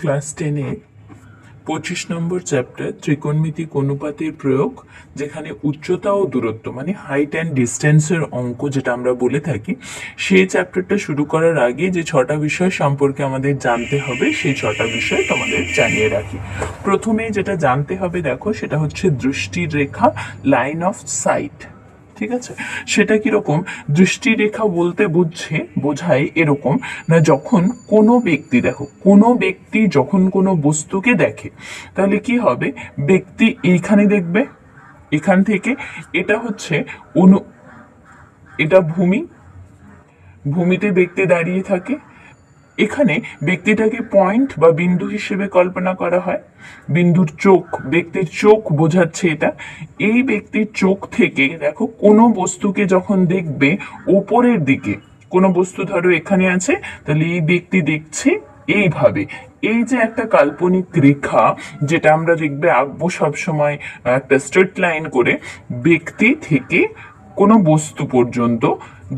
Class 10-এ 25 নম্বর chapter ত্রিকোণমিতিক অনুপাতের প্রয়োগ, যেখানে উচ্চতা ও দূরত্ব মানে হাইট অ্যান্ড ডিস্টেন্সের অঙ্ক যেটা আমরা বলে থাকি, সেই চ্যাপ্টারটা শুরু করার আগে যে 6টা বিষয় সম্পর্কে আমাদের জানতে হবে সেই 6টা বিষয় তোমাদের জানিয়ে রাখি। প্রথমে যেটা জানতে হবে দেখো, সেটা হচ্ছে দৃষ্টির রেখা, লাইন অফ সাইট। ঠিক আছে, সেটা কিরকম? দৃষ্টিরেখা বলতে বোঝায় এরকম না, যখন কোনো ব্যক্তি দেখো, কোনো ব্যক্তি যখন কোনো বস্তুকে দেখে তাহলে কি হবে, ব্যক্তি এইখানে দেখবে, এখান থেকে এটা হচ্ছে এটা ভূমিতে ব্যক্তি দাঁড়িয়ে থাকে। এখানে ব্যক্তিটাকে পয়েন্ট বা বিন্দু হিসেবে কল্পনা করা হয়। বিন্দুর চোখ, ব্যক্তির চোখ বোঝাচ্ছে এটা। এই ব্যক্তির চোখ থেকে দেখো কোনো বস্তুকে যখন দেখবে ওপরের দিকে, কোনো বস্তু ধরো এখানে আছে, তাহলে এই ব্যক্তি দেখছে এইভাবে। এই যে একটা কাল্পনিক রেখা, যেটা আমরা দেখবে আঁকবো সবসময় একটা স্ট্রেট লাইন করে, ব্যক্তি থেকে কোনো বস্তু পর্যন্ত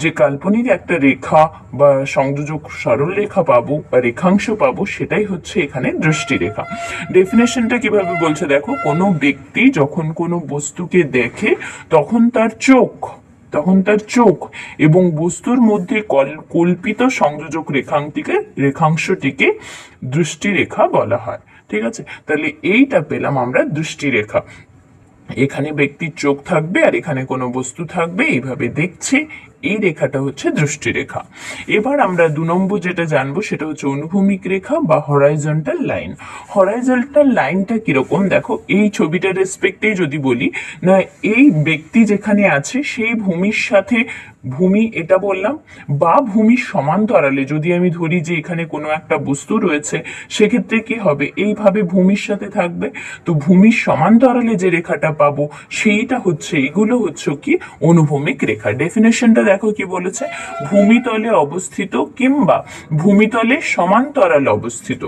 যে কাল্পনিক একটা রেখা বা সংযোজক সরল রেখা পাবো বা রেখাংশ পাবো, সেটাই হচ্ছে এখানে দৃষ্টিরেখা। ডেফিনেশনটা কিভাবে বলছে দেখো, কোনো ব্যক্তি যখন কোনো বস্তুকে দেখে তখন তার চোখ এবং বস্তুর মধ্যে কল্পিত সংযোজক রেখাংশটিকে দৃষ্টিরেখা বলা হয়। ঠিক আছে, তাহলে এইটা পেলাম আমরা দৃষ্টিরেখা। এখানে ব্যক্তির চোখ থাকবে আর এখানে কোনো বস্তু থাকবে, এইভাবে দেখছে, এই রেখাটা হচ্ছে দৃষ্টিরেখা। এবার আমরা 2 নম্বর যেটা জানবো সেটা হচ্ছে অনুভূমিক রেখা বা হরাইজন্টাল লাইন। হরাইজন্টাল লাইনটা কিরকম দেখো, এই ছবিটার রেসপেক্টেই যদি বলি না, এই ব্যক্তি যেখানে আছে সেই ভূমির সাথে, ভূমি এটা বললাম, বা ভূমির সমান্তরালে যদি আমি ধরি যে এখানে কোনো একটা বস্তু রয়েছে, সেক্ষেত্রে কি হবে, এইভাবে ভূমির সাথে থাকবে। তো ভূমির সমান্তরালে যে রেখাটা পাবো সেইটা হচ্ছে, এগুলো হচ্ছে কি অনুভূমিক রেখা। ডেফিনেশনটা দেখো কি বলেছে, ভূমিতলে অবস্থিত কিংবা ভূমিতলে সমান্তরালে অবস্থিত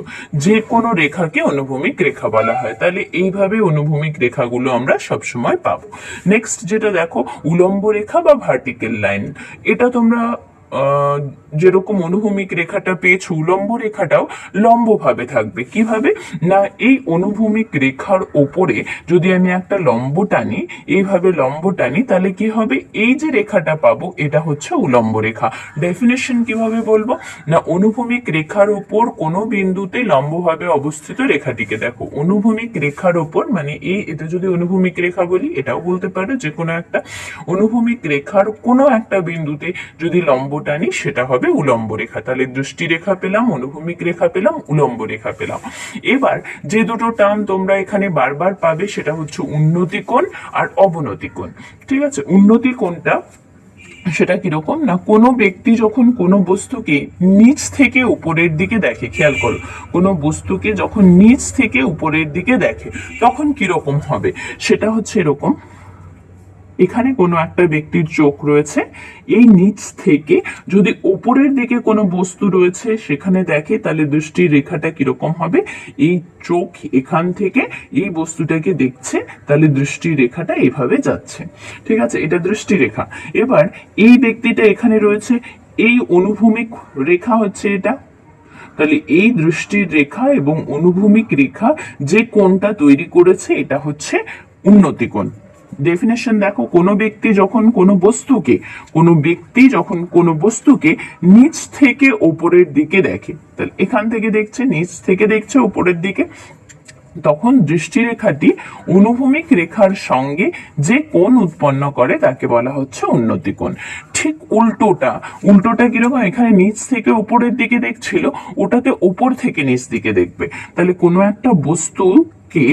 যে কোনো রেখাকে অনুভূমিক রেখা বলা হয়। তাহলে এইভাবে অনুভূমিক রেখাগুলো আমরা সবসময় পাবো। নেক্সট যেটা দেখো, উলম্ব রেখা বা ভার্টিক্যাল লাইন। এটা তোমরা যেরকম অনুভূমিক রেখাটা পেয়েছো, উলম্ব রেখাটাও লম্বভাবে থাকবে। কিভাবে না, এই অনুভূমিক রেখার ওপরে যদি আমি একটা লম্ব টানি, এইভাবে লম্ব টানি, তাহলে কি হবে, এই যে রেখাটা পাবো এটা হচ্ছে উলম্ব রেখা। ডেফিনেশন কিভাবে বলবো না, অনুভূমিক রেখার ওপর কোনো বিন্দুতে লম্বভাবে অবস্থিত রেখাটিকে দেখো, অনুভূমিক রেখার ওপর মানে এটা যদি অনুভূমিক রেখা বলি, এটাও বলতে পারো যে কোনো একটা অনুভূমিক রেখার কোনো একটা বিন্দুতে যদি লম্ব টানি, সেটা হবে উলম্ব রেখা। তাহলে দৃষ্টি রেখা পেলাম, অনুভূমিক রেখা পেলাম, উলম্ব রেখা পেলাম। এবার যে দুটো টার্ম তোমরা এখানে বারবার পাবে সেটা হচ্ছে উন্নতি কোণ আর অবনতি কোণ। ঠিক আছে, উন্নতি কোণটা সেটা কিরকম না, কোনো ব্যক্তি যখন কোনো বস্তুকে নিচ থেকে উপরের দিকে দেখে, খেয়াল করো, কোনো বস্তুকে যখন নিচ থেকে উপরের দিকে দেখে তখন কিরকম হবে, সেটা হচ্ছে এরকম। এখানে কোনো একটা ব্যক্তির চোখ রয়েছে, এই নিচ থেকে যদি উপরের দিকে কোনো বস্তু রয়েছে সেখানে দেখে, তাহলে দৃষ্টির রেখাটা কিরকম হবে, এই চোখ এখান থেকে এই বস্তুটাকে দেখছে, তাহলে দৃষ্টির রেখাটা এইভাবে যাচ্ছে। ঠিক আছে, এটা দৃষ্টি রেখা। এবার এই ব্যক্তিটা এখানে রয়েছে, এই অনুভূমিক রেখা হচ্ছে এটা। তাহলে এই দৃষ্টির রেখা এবং অনুভূমিক রেখা যে কোণটা তৈরি করেছে এটা হচ্ছে উন্নতি কোণ। ডেফিনেশন দেখো, কোনো ব্যক্তি যখন কোনো বস্তুকে নিচ থেকে উপরের দিকে দেখে, তাহলে এখান থেকে দেখছে, নিচ থেকে দেখছে উপরের দিকে, তখন দৃষ্টিরেখাটি অনুভূমিক রেখার সঙ্গে যে কোণ উৎপন্ন করে তাকে বলা হচ্ছে উন্নতি কোণ। ঠিক উল্টোটা কিরকম, এখানে নিচ থেকে উপরের দিকে দেখছিল, ওটাতে উপর থেকে নিচ দিকে দেখবে। তাহলে কোনো একটা বস্তুকে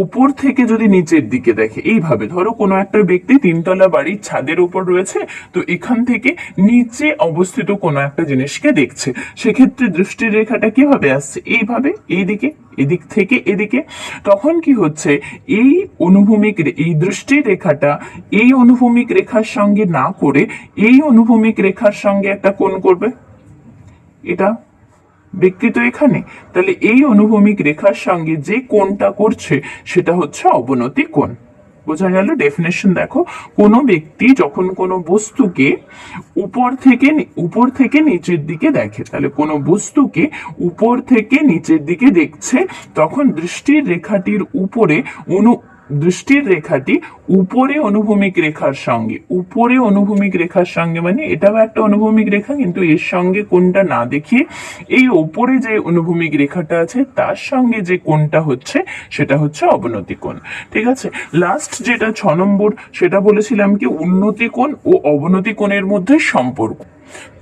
উপর থেকে যদি নিচের দিকে দেখে, এইভাবে ধরো কোনো একটা ব্যক্তি 3তলা বাড়ির ছাদের উপর রয়েছে, তো এখান থেকে নিচে অবস্থিত কোনো একটা জিনিসকে দেখছে, সেক্ষেত্রে দৃষ্টির রেখাটা কিভাবে আসছে, এইভাবে, এইদিকে, এদিক থেকে এদিকে। তখন কি হচ্ছে, এই দৃষ্টির রেখাটা এই অনুভূমিক রেখার সঙ্গে না করে এই অনুভূমিক রেখার সঙ্গে একটা কোণ করবে, এটা ব্যক্তি তো এখানে, তাহলে এই অনুভূমিক রেখার সঙ্গে যে কোণটা করছে সেটা হচ্ছে অবনতি কোণ। বোঝা গেল? ডেফিনেশন দেখো, কোনো ব্যক্তি যখন কোনো বস্তুকে উপর থেকে নিচের দিকে দেখে, তাহলে কোনো বস্তুকে উপর থেকে নিচের দিকে দেখছে, তখন দৃষ্টির রেখাটি উপরে অনুভূমিক রেখার সঙ্গে, মানে এটাও একটা অনুভূমিক রেখা, কিন্তু এর সঙ্গে কোনটা না দেখিয়ে এই উপরে যে অনুভূমিক রেখাটা আছে তার সঙ্গে যে কোণটা হচ্ছে সেটা হচ্ছে অবনতি কোণ। ঠিক আছে, লাস্ট যেটা 6 নম্বর, সেটা বলেছিলাম কি উন্নতি কোণ ও অবনতি কোণের মধ্যে সম্পর্ক।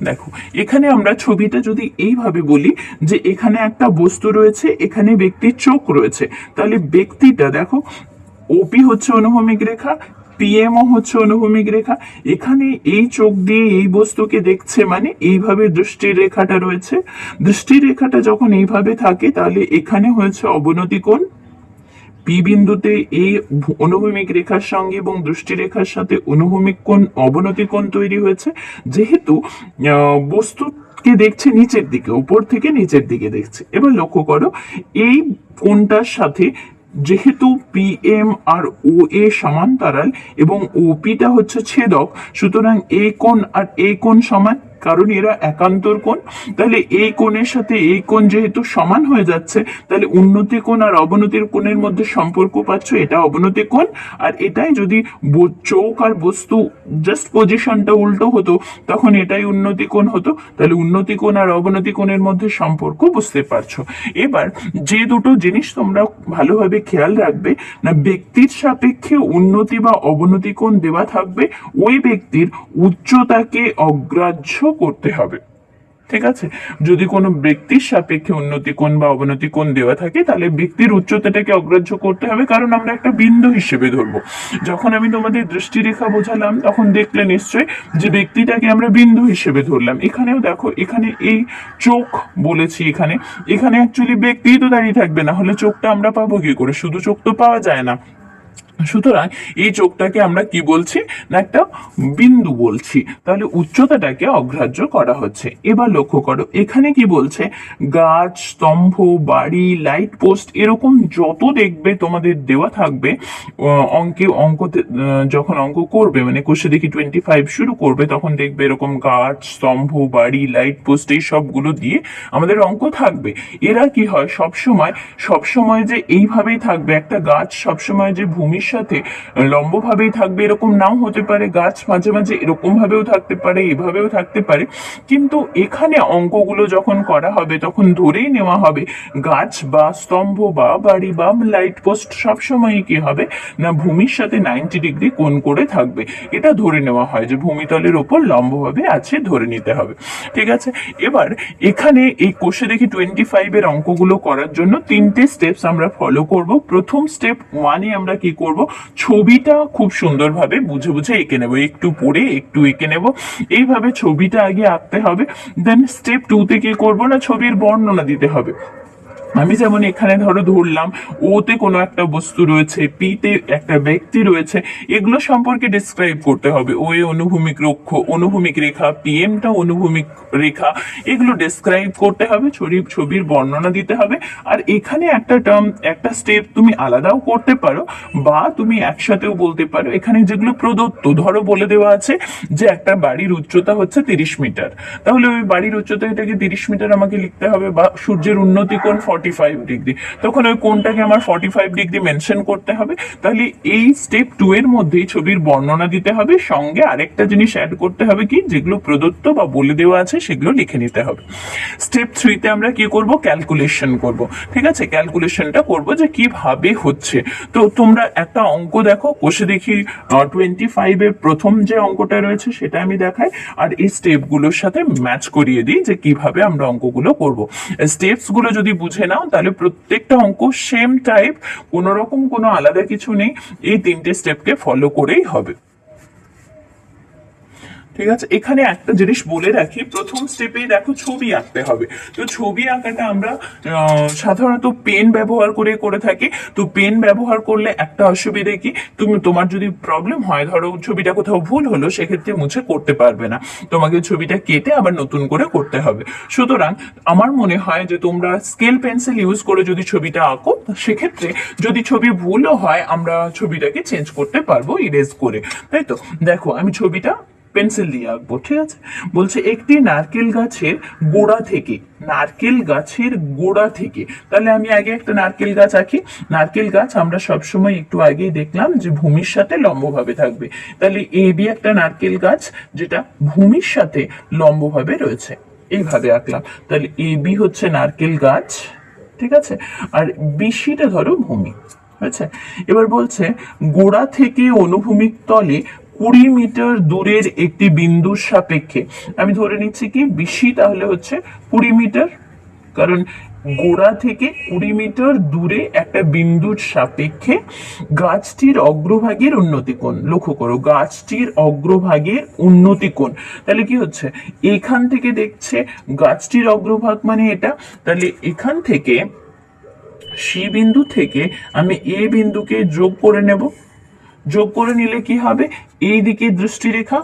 দেখো, এখানে আমরা ছবিটা যদি এইভাবে বলি যে এখানে একটা বস্তু রয়েছে, এখানে ব্যক্তির চোখ রয়েছে, তাহলে ব্যক্তিটা দেখো ওপি হচ্ছে অনুভূমিক রেখা, পিএমও হচ্ছে অনুভূমিক রেখা, এখানে এই চোখ দিয়ে এই বস্তুকে দেখছে, মানে এইভাবে দৃষ্টির রেখাটা রয়েছে। দৃষ্টির রেখাটা যখন এইভাবে থাকে তাহলে এখানে হয়েছে অবনতি কোণ, পি বিন্দুতে এই অনুভূমিক রেখার সঙ্গে এবং দৃষ্টি রেখার সাথে অনুভূমিক কোণ অবনতি কোণ তৈরি হয়েছে, যেহেতু বস্তুকে দেখছে নিচের দিকে, উপর থেকে নিচের দিকে দেখছে। এবার লক্ষ্য করো, এই কোণটার সাথে যেহেতু পিএম আর ও এ সমান্তরাল এবং ওপিটা হচ্ছে ছেদক, সুতরাং এই কোণ আর এই কোণ সমান, কারণ এরা একান্তর কোণ। তাহলে এই কোণের সাথে এই কোণ যেহেতু সমান হয়ে যাচ্ছে, তাহলে উন্নতি কোণ আর অবনতির কোণের মধ্যে সম্পর্ক পাচ্ছ, এটা অবনতি কোণ। আর এটাই যদি চোখ আর বস্তু জাস্ট পজিশনটা উল্টো হতো, তখন এটাই উন্নতি কোণ হতো। তাহলে উন্নতি কোণ আর অবনতি কোণের মধ্যে সম্পর্ক বুঝতে পারছো। এবার যে দুটো জিনিস তোমরা ভালোভাবে খেয়াল রাখবে, না ব্যক্তির সাপেক্ষে উন্নতি বা অবনতি কোণ দেওয়া থাকবে, ওই ব্যক্তির উচ্চতাকে অগ্রাহ্য করতে হবে। ঠিক আছে, যদি কোনো ব্যক্তির সাপেক্ষে উন্নতি কোণ বা অবনতি কোণ দেওয়া থাকে, তাহলে ব্যক্তির উচ্চতাটাকে অগ্রাহ্য করতে হবে, কারণ আমরা একটা বিন্দু হিসেবে ধরবো। যখন আমি তোমাদের দৃষ্টিরেখা বোঝালাম তখন দেখলে নিশ্চয় যে ব্যক্তিটাকে আমরা বিন্দু হিসেবে ধরলাম। এখানেও দেখো, এখানে এই চোখ বলেছি, এখানে অ্যাকচুয়ালি ব্যক্তি তো দাঁড়িয়ে থাকবে, না হলে চোখটা আমরা পাবো কি করে? শুধু চোখ তো পাওয়া যায় না। সুতরাং এই চোখটাকে আমরা কি বলছি, না একটা বিন্দু বলছি। তাহলে উচ্চতাটাকে অগ্রাহ্য করা হচ্ছে। এবার লক্ষ্য করো, এখানে কি বলছে, গাছ, স্তম্ভ, বাড়ি, লাইট পোস্ট, এরকম যত দেখবে তোমাদের দেওয়া থাকবে অঙ্কতে, যখন অঙ্ক করবে, মানে কোষে দেখি 25 শুরু করবে, তখন দেখবে এরকম গাছ, স্তম্ভ, বাড়ি, লাইট পোস্ট, এই সবগুলো দিয়ে আমাদের অঙ্ক থাকবে। এরা কি হয়, সবসময় যে এইভাবেই থাকবে, একটা গাছ সবসময় যে ভূমির সাথে লম্বভাবেই থাকবে এরকম নাও হতে পারে, গাছ মাঝে মাঝে এরকম ভাবেও থাকতে পারে, এভাবেও থাকতে পারে। কিন্তু এখানে অঙ্কগুলো যখন করা হবে তখন ধরেই নেওয়া হবে গাছ বা স্তম্ভ বা বাড়ি বা লাইট পোস্ট সবসময় কি হবে, না ভূমির সাথে 90 ডিগ্রি কোণ করে থাকবে। এটা ধরে নেওয়া হয় যে ভূমিতলের ওপর লম্বভাবে আছে, ধরে নিতে হবে। ঠিক আছে, এবার এখানে এই কোষে দেখি 25 এর অঙ্কগুলো করার জন্য 3টে স্টেপস আমরা ফলো করব। প্রথম স্টেপ 1-এ আমরা কি করব, ছবিটা খুব সুন্দরভাবে বুঝে বুঝে এঁকে নেব, একটু পড়ে একটু এঁকে নেব, এইভাবে ছবিটা আগে আঁকতে হবে। দেন স্টেপ 2-তে কি করব, না ছবির বর্ণনা দিতে হবে। আমি যেমন এখানে ধরলাম ওতে কোনো একটা বস্তু রয়েছে, পিতে একটা ব্যক্তি রয়েছে, এগুলো সম্পর্কে ডিসক্রাইব করতে হবে। ও এ অনুভূমিক রেখা, পিএমটা অনুভূমিক রেখা, এগুলো ডিসক্রাইব করতে হবে, ছবির বর্ণনা দিতে হবে। আর এখানে একটা স্টেপ তুমি আলাদাও করতে পারো, বা তুমি একসাথেও বলতে পারো। এখানে যেগুলো প্রদত্ত, ধরো বলে দেওয়া আছে যে একটা বাড়ির উচ্চতা হচ্ছে 30 মিটার, তাহলে ওই বাড়ির উচ্চতা এটাকে 30 মিটার আমাকে লিখতে হবে, বা সূর্যের উন্নতি কোণ 45 ডিগ্রি, তখন ওই কোণটাকে আমার 45 ডিগ্রি মেনশন করতে হবে। তাহলে এই স্টেপ 2 এর মধ্যেই ছবির বর্ণনা দিতে হবে, সঙ্গে আরেকটা জিনিস অ্যাড করতে হবে, কি যেগুলো প্রদত্ত বা বলে দেওয়া আছে সেগুলো লিখে নিতে হবে। স্টেপ 3-তে আমরা কি করব, ক্যালকুলেশন করব। ঠিক আছে, ক্যালকুলেশনটা করব যে কিভাবে হচ্ছে। তো তোমরা একটা অঙ্ক দেখো, কোষে দেখি 25 এর প্রথম যে অঙ্কটা রয়েছে সেটা আমি দেখাই, আর এই স্টেপগুলোর সাথে ম্যাচ করিয়ে দিই যে কিভাবে আমরা অঙ্কগুলো করব। স্টেপস গুলো যদি বুঝে নাও তাহলে প্রত্যেকটা অঙ্ক সেম টাইপ, কোনো রকম কোনো আলাদা কিছু নেই, এই 3টে স্টেপকে ফলো করেই হবে। ঠিক আছে, এখানে একটা জিনিস বলে রাখি, প্রথম স্টেপে দেখো ছবি আঁকতে হবে। তো ছবি আঁকাটা আমরা সাধারণত পেন ব্যবহার করে থাকি। তো পেন ব্যবহার করলে একটা অসুবিধে কি, তোমার যদি প্রবলেম হয়, ধরো ছবিটা কোথাও ভুল হলো, সেক্ষেত্রে মুছে করতে পারবে না, তোমাকে ছবিটা কেটে আবার নতুন করে করতে হবে। সুতরাং আমার মনে হয় যে তোমরা স্কেল পেন্সিল ইউজ করে যদি ছবিটা আঁকো, সেক্ষেত্রে যদি ছবি ভুলও হয় আমরা ছবিটাকে চেঞ্জ করতে পারবো ইরেজ করে। তাই তো দেখো আমি ছবিটা পেন্সিল দিয়ে আঁকবো। ঠিক আছে, বলছে একটি নারকেল গাছের গোড়া থেকে, নারকেল গাছের গোড়া থেকে, তাহলে আমি আগে একটা নারকেল গাছ আঁকি। নারকেল গাছ আমরা সবসময় একটু আগেই দেখলাম যে ভূমির সাথে লম্বভাবে থাকবে, তাহলে এ বি একটা নারকেল গাছ যেটা ভূমির সাথে লম্বভাবে রয়েছে, এইভাবে আঁকলাম। তাহলে এ বি হচ্ছে নারকেল গাছ, ঠিক আছে, আর বিসিটা ধরো ভূমি। আচ্ছা, এবার বলছে গোড়া থেকে অনুভূমিক তলে 20 মিটার দূরের একটি বিন্দুর সাপেক্ষে, আমি ধরে নিচ্ছি কি বিসি তাহলে হচ্ছে 20 মিটার, কারণ গোড়া থেকে 20 মিটার দূরে একটা বিন্দুর সাপেক্ষে গাছটির অগ্রভাগের উন্নতি কোণ, লক্ষ্য করো গাছটির অগ্রভাগের উন্নতি কোণ, তাহলে কি হচ্ছে এখান থেকে দেখছে গাছটির অগ্রভাগ মানে এটা, তাহলে এখান থেকে সি বিন্দু থেকে আমি এ বিন্দুকে যোগ করে নেব। যোগ করে নিলে কি হবে, এই দিকে দৃষ্টিরেখা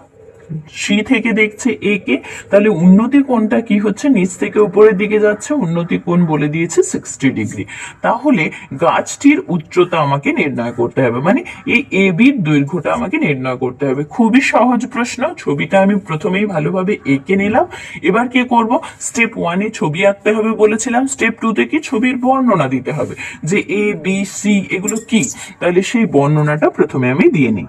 সি থেকে দেখছে এ কে, তাহলে উন্নতি কোণটা কি হচ্ছে, নিচ থেকে উপরের দিকে যাচ্ছে, উন্নতি কোণ বলে দিয়েছে 60 ডিগ্রি। তাহলে গাছটির উচ্চতা আমাকে নির্ণয় করতে হবে, মানে এই এ বির দৈর্ঘ্যটা আমাকে নির্ণয় করতে হবে। খুবই সহজ প্রশ্ন। ছবিটা আমি প্রথমেই ভালোভাবে এঁকে নিলাম। এবার কি করব, স্টেপ 1 এ ছবি আঁকতে হবে বলেছিলাম, স্টেপ 2 তে কি ছবির বর্ণনা দিতে হবে যে এ বি সি এগুলো কি, তাহলে সেই বর্ণনাটা প্রথমে আমি দিয়ে নিই।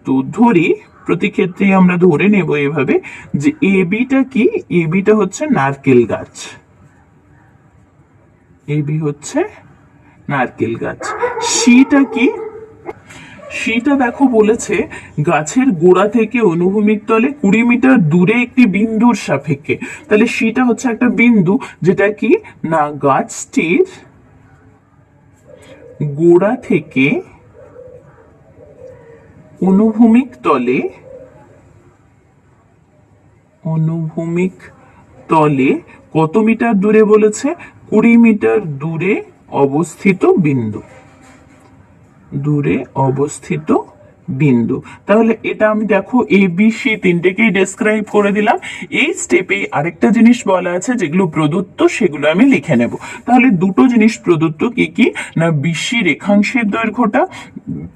তো ধরি প্রতি ক্ষেত্রে আমরা ধরে নেব এভাবে যে এ বিটা কি, এ বিটা হচ্ছে নারকেল গাছ, এ বি হচ্ছে নারকেল গাছ। সিটা কি, সিটা দেখো বলেছে গাছের গোড়া থেকে অনুভূমিক তলে 20 মিটার দূরে একটি বিন্দুর সাপেক্ষে, তাহলে সিটা হচ্ছে একটা বিন্দু যেটা কি না গাছটির গোড়া থেকে অনুভূমিক তলে, অনুভূমিক তলে কত মিটার দূরে বলেছে, 20 মিটার দূরে অবস্থিত বিন্দু, দূরে অবস্থিত বিন্দু। তাহলে এটা আমি দেখো এ বি সি তিনটেকেই ডেসক্রাইব করে দিলাম। এই স্টেপে আরেকটা জিনিস বলা আছে যেগুলো প্রদত্ত সেগুলো আমি লিখে নেব। তাহলে দুটো জিনিস প্রদত্ত কি কি না, বিসি রেখাংশের দৈর্ঘ্যটা,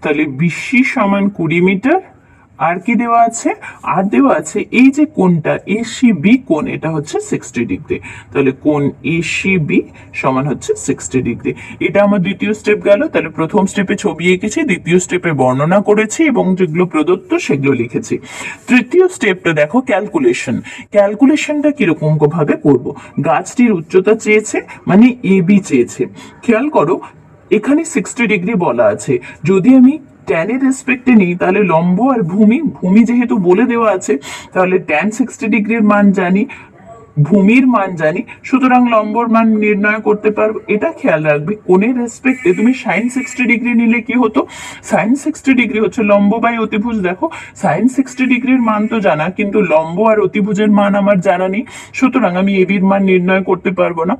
তাহলে বিসি সমান 20 মিটার, আর কি দেওয়া আছে, আর দেওয়া আছে এই যে কোণটা এসিবি কোণ, এটা হচ্ছে 60 ডিগ্রি, তাহলে কোণ এসিবি সমান হচ্ছে 60 ডিগ্রি। এটা আমার দ্বিতীয় স্টেপ গেল। তাহলে প্রথম স্টেপে ছবি এঁকেছি, দ্বিতীয় স্টেপে বর্ণনা করেছি এবং যেগুলো প্রদত্ত সেগুলো লিখেছি। তৃতীয় স্টেপটা দেখো ক্যালকুলেশন। ক্যালকুলেশনটা কিরকম ভাবে করব, গাছটির উচ্চতা চেয়েছে মানে এ বি চেয়েছে, খেয়াল করো এখানে 60 ডিগ্রি বলা আছে, যদি আমি ট্যান এর রেসপেক্টে নিই তাহলে লম্ব আর ভূমি, ভূমি যেহেতু বলে দেওয়া আছে তাহলে ট্যান 60 ডিগ্রির মান জানি, ভূমির মান জানি, সুতরাং লম্বর মান নির্ণয় করতে পারবো। এটা খেয়াল রাখবে কোণের রেসপেক্টে তুমি সাইন 60 ডিগ্রি নিলে কি হতো, সাইন 60 ডিগ্রি হচ্ছে লম্ব বাই অতিভুজ। দেখো সাইন 60 ডিগ্রির মান তো জানা, কিন্তু লম্ব আর অতিভুজের মান আমার জানা নেই, সুতরাং আমি এবির মান নির্ণয় করতে পারবো না।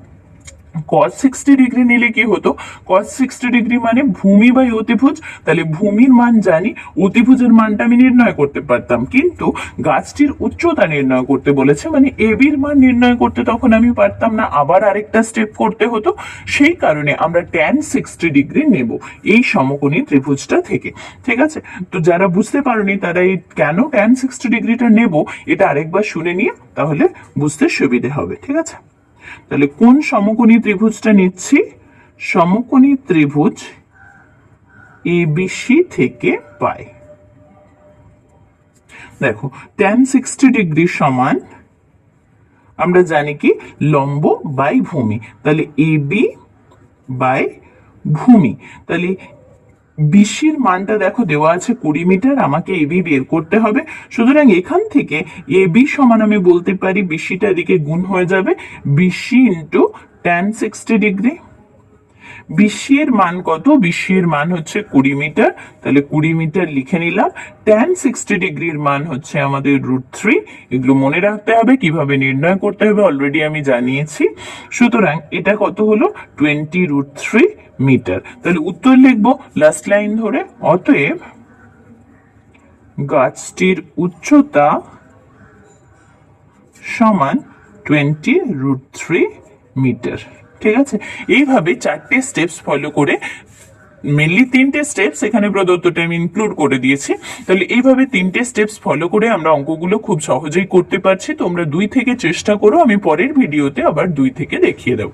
cos 60 ডিগ্রি নিলে কি হতো, cos 60 ডিগ্রি মানে ভূমি বাই অতিভুজ, তাহলে ভূমির মান জানি, অতিভুজের মানটা আমি নির্ণয় করতে পারতাম, কিন্তু গাছটির উচ্চতা নির্ণয় করতে বলেছে মানে এবির মান নির্ণয় করতে তখন আমি পারতাম না, আবার আরেকটা স্টেপ করতে হতো। সেই কারণে আমরা tan 60 ডিগ্রি নেব এই সমকোণী ত্রিভুজটা থেকে। ঠিক আছে, তো যারা বুঝতে পারোনি তারা এই কেন tan 60 ডিগ্রিটা নেব এটা আরেকবার শুনে নিয়ে তাহলে বুঝতে সুবিধে হবে। ঠিক আছে, তাহলে কোন সমকোণী ত্রিভুজটা নিচ্ছি, সমকোণী ত্রিভুজ এবিসি থেকে পাই। দেখো tan 60 ডিগ্রি সমান আমরা জানি কি লম্ব বাই ভূমি, তাহলে এবি বাই ভূমি, তাহলে বিসির মানটা দেখো দেওয়া আছে 20 মিটার, আমাকে এবি বের করতে হবে। সুতরাং এখান থেকে এবি সমান আমি বলতে পারি বিসিটা এদিকে গুণ হয়ে যাবে, বিসি ইন্টু tan 60 ডিগ্রি। বিশ্বীর মান কত? বিশ্বীর মান হচ্ছে 20 মিটার, তাহলে 20 মিটার লিখে নিলাম। tan 60 ডিগ্রির মান হচ্ছে আমাদের √3। এগুলো মনে রাখতে হবে, কিভাবে নির্ণয় করতে হবে অলরেডি আমি জানিয়েছি। সুতরাং এটা কত হলো? 20√3 মিটার। তাহলে উত্তর লিখবো লাস্ট লাইন ধরে, অতএব গাছটির উচ্চতা সমান 20√3 মিটার। ঠিক আছে, এইভাবে 4টে স্টেপস ফলো করে, মেনলি 3টে স্টেপস এখানে প্রদত্তটা আমি ইনক্লুড করে দিয়েছি। তাহলে এইভাবে 3টে স্টেপস ফলো করে আমরা অঙ্কগুলো খুব সহজেই করতে পারছি। তোমরা 2 থেকে চেষ্টা করো, আমি পরের ভিডিওতে আবার 2 থেকে দেখিয়ে দেবো।